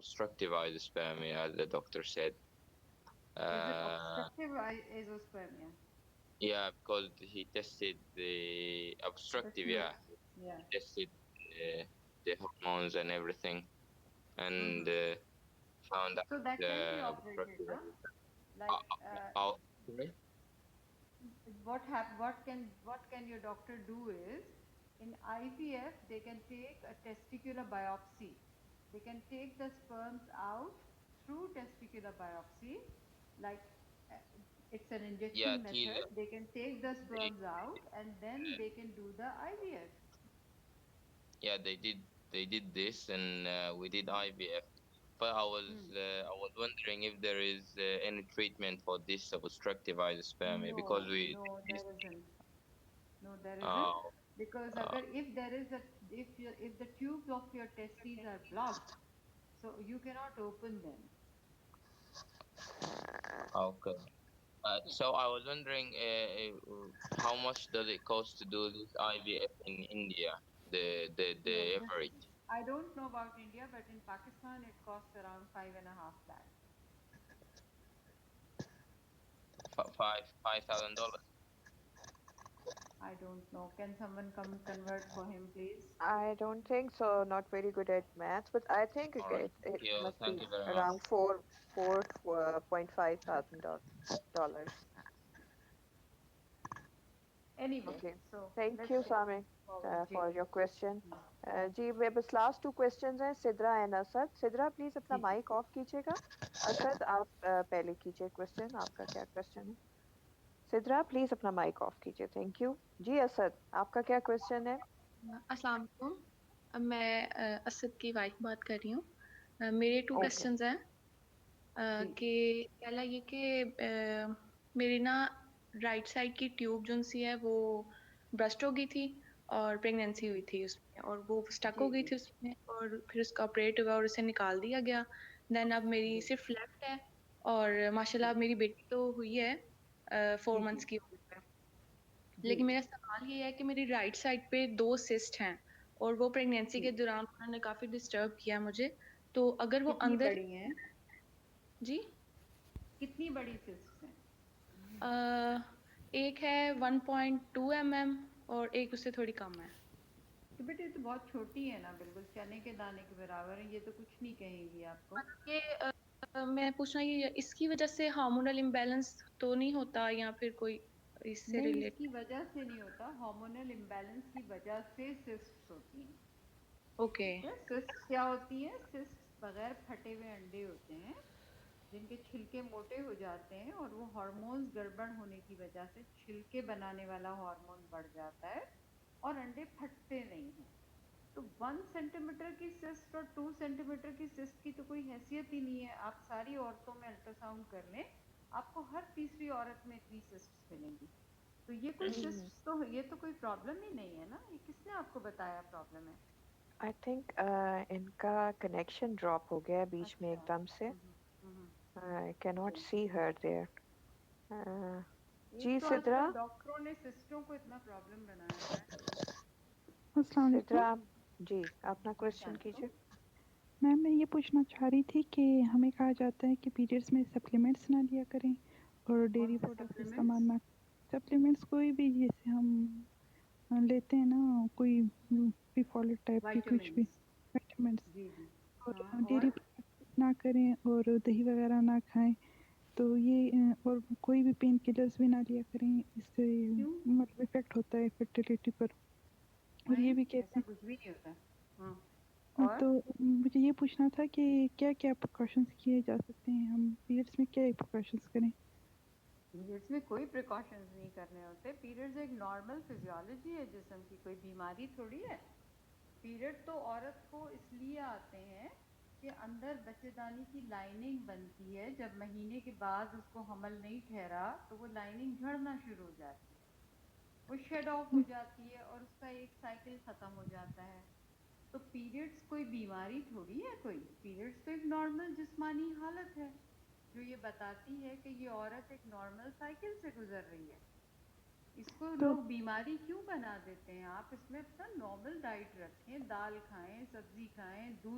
obstructive azoospermia, as the doctor said. Is it Uh, obstructive azoospermia? yeah, because he tested the The obstructive. tube. Yeah, Yeah. he tested the hormones and everything, and found out So that can be operated, obstructive. no? Uh, Like sorry? what can your doctor do is in IVF they can take a testicular biopsy. They can take the sperms out through testicular biopsy, like uh, it's an Yeah, injection till method. They can take the they, sperms out and then they can do the IVF. yeah, they did this, and we did IVF. But Hmm. I was wondering if there is any treatment for this obstructive azoospermia, because No, we no, this. there isn't. No, there isn't, Uh, because uh, if there is a if the tubes of your testes are blocked, so you cannot open them. okay. Yeah. So I was wondering, how much does it cost to do this IVF in India? No, The this average I don't know about India, but in Pakistan it costs around 5.5 lakh. $5,000. I don't know. Can someone come convert for him, please? I don't think so. Not very good at maths, but I think All okay, right. it must Thank be you very much. around four point five thousand dollars. Anyway, Okay. so Thank let's you, go Sami, forward, for Jay. your question. जी मेरे बस last two questions हैं Sidra and Asad. Sidra please अपना जी जी. Mic off कीजिएगा. असद आप पहले कीजिए question. आपका क्या क्वेश्चन है? सिद्रा प्लीज अपना माइक ऑफ कीजिए. Thank you. जी असद आपका क्या क्वेश्चन है? अस्सलाम वालेकुम. मैं असद की वाइफ बात कर रही हूँ. मेरे 2 ओके. क्वेश्चंस हैं. जी कि पहला ये कि मेरी ना राइट साइड की ट्यूब जो सी है वो ब्रस्ट हो गई थी और प्रेगनेंसी हुई थी उसमें, और वो स्टक हो जी गई जी थी उसमें, और फिर उसका ऑपरेट हुआ और उसे निकाल दिया गया. देन अब मेरी जी सिर्फ लेफ्ट है, और माशाल्लाह अब मेरी बेटी तो हुई है 4 जी जी मंथ्स की उम्र में. जी लेकिन मेरा सवाल ये है कि मेरी राइट साइड पे 2 सिस्ट हैं, और वो प्रेगनेंसी जी. के दौरान उन्होंने काफी डिस्टर्ब किया मुझे. तो अगर वो कितनी अंदर. बड़ी हैं? जी. कितनी बड़ी सिस्ट्स हैं? एक है 1.2 mm और एक उससे थोड़ी कम है. तो बेटे ये तो बहुत छोटी है ना, बिल्कुल चने के दाने के बराबर है, ये तो कुछ नहीं कहेगी आपको. ये मैं पूछना, ये इसकी वजह से हार्मोनल इम्बैलेंस तो नहीं होता, या फिर कोई इससे नहीं, रिलेट? इसकी वजह से नहीं होता, हार्मोनल इम्बैलेंस की वजह से सिस्ट्स होती हैं. ओके. ठीक है, सिस्ट्स क्या होती हैं? सिस्ट्स बगैर फटे हुए अंडे होते हैं जिनके छिलके मोटे हो जाते हैं, और वो हार्मोन्स गड़बड़ होने की वजह से छिलके बनाने वाला हार्मोन बढ़ जाता है और अंडे फटते नहीं हैं. तो 1 सेंटीमीटर की सिस्ट और 2 सेंटीमीटर की सिस्ट की तो कोई हैसियत ही नहीं है. आप सारी औरतों में अल्ट्रासाउंड कर लें, आपको हर तीसरी औरत में इतनी सिस्ट्स मिलेंगी. तो ये कोई सिस्ट्स तो, ये तो कोई प्रॉब्लम ही नहीं है ना. ये किसने आपको बताया प्रॉब्लम है? आई थिंक इनका कनेक्शन ड्रॉप हो गया है बीच में अच्छा. एकदम से. हम्म. आई कैन नॉट जी. See her there. जी एक तो सिद्रा. आजकल डॉक्टरों ने सिस्टों को इतना प्रॉब्लम बनाया है. अस्सलाम वालेकुम सिद्रा जी अपना जी क्वेश्चन सलाम. कीजिए. मैम. मैं ये पूछना चाह रही थी कि हमें कहा जाता है कि पीरियड्स में सप्लीमेंट्स ना लिया करें और कौन डेयरी से प्रोडक्ट्स इस्तेमाल सप्लीमेंट्स? ना. सप्लीमेंट्स कोई भी, जैसे हम लेते हैं ना, कोई पिफॉलिट टाइप की कुछ भी विटामिन्स. विटामिन्स. जी जी. और हाँ, डेयरी और प्रोडक्ट्स ना करें और दही वगैरह ना खाएं. तो ये और कोई भी पेन किलर्स भी ना लिया करें. इससे क्यों? मतलब इफेक्ट होता है फर्टिलिटी पर. और ये नहीं, भी कहते ऐसा हैं. कुछ भी नहीं होता. हाँ. तो और मुझे ये पूछना था कि क्या क्या प्रिकॉशंस किए जा सकते हैं, हम पीरियड्स में क्या प्रिकॉशंस करें. पीरियड्स में कोई प्रिकॉशंस नहीं करने होते. पीरियड्स एक नॉर्मल फिजियोलॉजी है जिस्म की, कोई बीमारी थोड़ी है. पीरियड तो औरत को इसलिए आते हैं कि अंदर बच्चेदानी की लाइनिंग बनती है. जब महीने के बाद उसको हमल नहीं ठहरा तो वो लाइनिंग झड़ना शुरू हो जाती है, वो शेड ऑफ हो जाती है और उसका एक साइकिल ख़त्म हो जाता है. तो पीरियड्स कोई बीमारी थोड़ी है. कोई पीरियड्स तो एक नॉर्मल जिस्मानी हालत है जो ये बताती है कि ये औरत एक नॉर्मल साइकिल से गुजर रही है. इसको तो लोग बीमारी क्यों बना देते हैं? आप इसमें अपना नॉर्मल डाइट रखें, दाल खाएं, सब्जी खाएं, दूध